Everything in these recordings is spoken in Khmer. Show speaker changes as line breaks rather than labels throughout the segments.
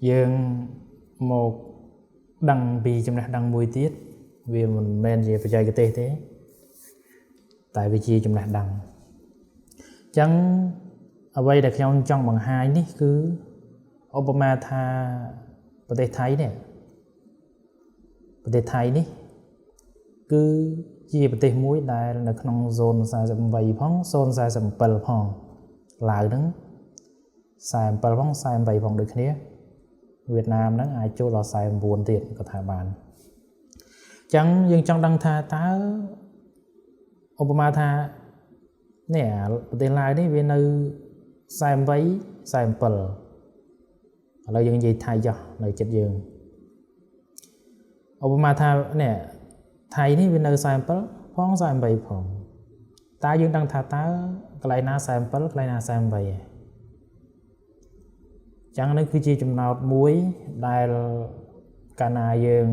dương một đăng vì trong này đăng mùi tiết vì mình men gì phải chơi cái tê thế tại vì chi trong này đăng chẳng ở đây là nhau trong bằng hai ní cứ Obama thaประเทศไทยเนี่ยประเทศไทยนี่คือជាប្រទេសមួយដែលនៅក្នុងโซน48ផងโซน47ផងឡាវហ្នឹង47ផង48ផងដូចគ្នាវៀតណាមហ្នឹងអាចចូលដល់49ទៀតក៏ថាបានអញ្ចឹងយើងចង់ដឹងថាតើឧបមាថានេះប្រទេសឡាវនេះវានៅ48 47ឥឡូវយើងនិយាយថៃចុះនៅចិត្តយើងឧបមាថានេះថៃនេះវានៅ47ផង48ផងតើយើងដឹងថាតើកន្លែងណា47កន្លែងណា48ឯងចឹងនេះគឺជាចំណោទមួយដែលកាលណាយើង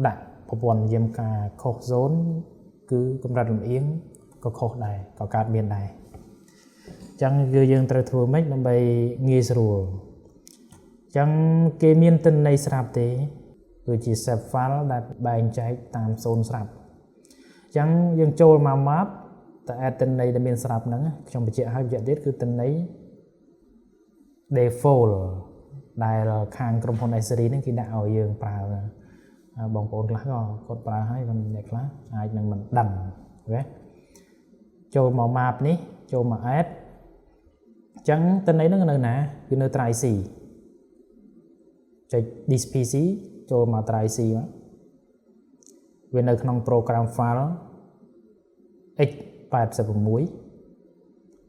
ដាក់ប្រព័ន្ធយាមការខុសโซนគឺកម្រិតលំអៀងក៏ខុសដែរក៏កើតមានដែរចឹងយើងត្រូវធ្វើម៉េចដើម្បីងាយស្រួលចឹងគេមានទិន្នន័យស្រាប់ទេគឺជា save file ដែលបែងចែកតាមโซนស្រាប់ចឹងយើងចូលមក map តែ add ទិន្នន័យដែលមានស្រាប់ហ្នឹងខ្ញុំបញ្ជាក់ឲ្យបញ្ជាក់ទៀតគឺទិន្នន័យ default ដែលខាងក្រុមហ៊ុន Esri ហ្នឹងគេដាក់ឲ្យយើងប្រើបងប្អូនខ្លះក៏គាត់ប្រើហើយអ្នកខ្លះអាចនឹងមិនដឹងអូខេចូលមក map នេះចូលមក add ចឹងទិន្នន័យហ្នឹងនៅណាគឺនៅ try C ចុច this PC ចូលមក try C មកវានៅក្នុង program file x86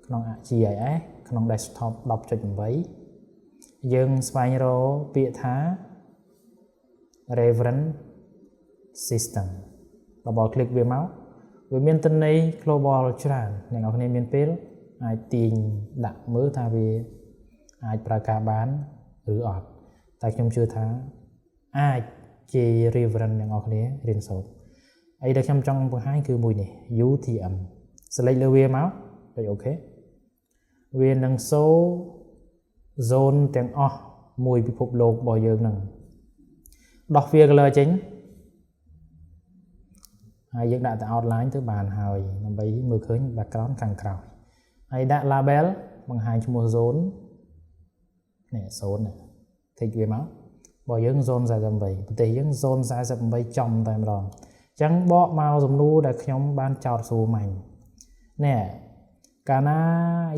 ក្នុង GIS ក្នុង desktop 10.8 យើងស្វែងរកពាក្យថា reference system បើคลิกវាមកវាមានទិន្នន័យ global ច្រើនអ្នកនរគ្នាមានពេលអាចទាញដាក់មើលថាវាអាចប្រើការបានឬអត់តែខ្ញុំជឿថាអាចជា reference អ្នកនរគ្នារៀនសូត្រអីដែលខ្ញុំចង់បង្ហាញគឺមួយនេះ UTM select លើវាមកចុច OK វានឹងសូzone ទាំងអស់មួយពិភពលោករបស់យើងនឹងដោះ fill color ចេញហើយយើងដាក់តែ outline ទៅបានហើយដើម្បីមើលឃើញ background ខាងក្រោយហើយដាក់ label បង្ហាញឈ្មោះ zone នេះ zone នេះ thích វាមករបស់យើង zone 48ប្រទេសយើង zone 48ចំតែម្ដងអញ្ចឹងបកមកសំណួរដែលខ្ញុំបានចោទសួរមិញនេះកាលណា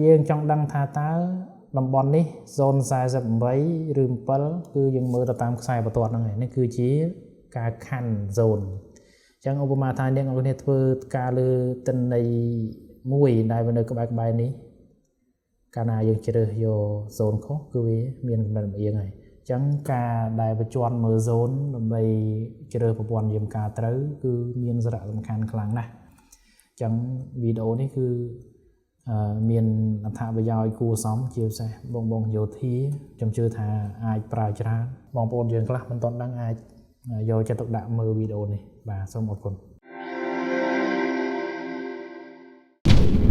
យើងចង់ដឹងថាតើតំបន់នេះ zone 48ឬ7គឺយើងមើលទៅតាមខ្សែបន្ទាត់ហ្នឹងឯងនេះគឺជាការខណ្ឌ zone អញ្ចឹងឧបមាថាអ្នកនរគ្នាធ្វើការលើទិន្នន័យមួយដែលនៅក្បែរនេះកាលណាយើងជ្រើសយក zone ខុសគឺវាមានកម្រិតលំអៀងហើយអញ្ចឹងការដែលបញ្ជាន់មើល zone ដើម្បីជ្រើសប្រព័ន្ធយាមការត្រូវគឺមានសារៈសំខាន់ខ្លាំងណាស់អញ្ចឹងវីដេអូនេះគឺមានអត្ថប្រយោជន៍គួរសមជាពិសេសបងយោធាខ្ញុំជឿថាអាចប្រើច្រើនបងប្អូនយើងខ្លះមិនទាន់ដឹងអាចយកចិត្តទុកដាក់មើលវីដេអូនេះបាទសូមអរគុណ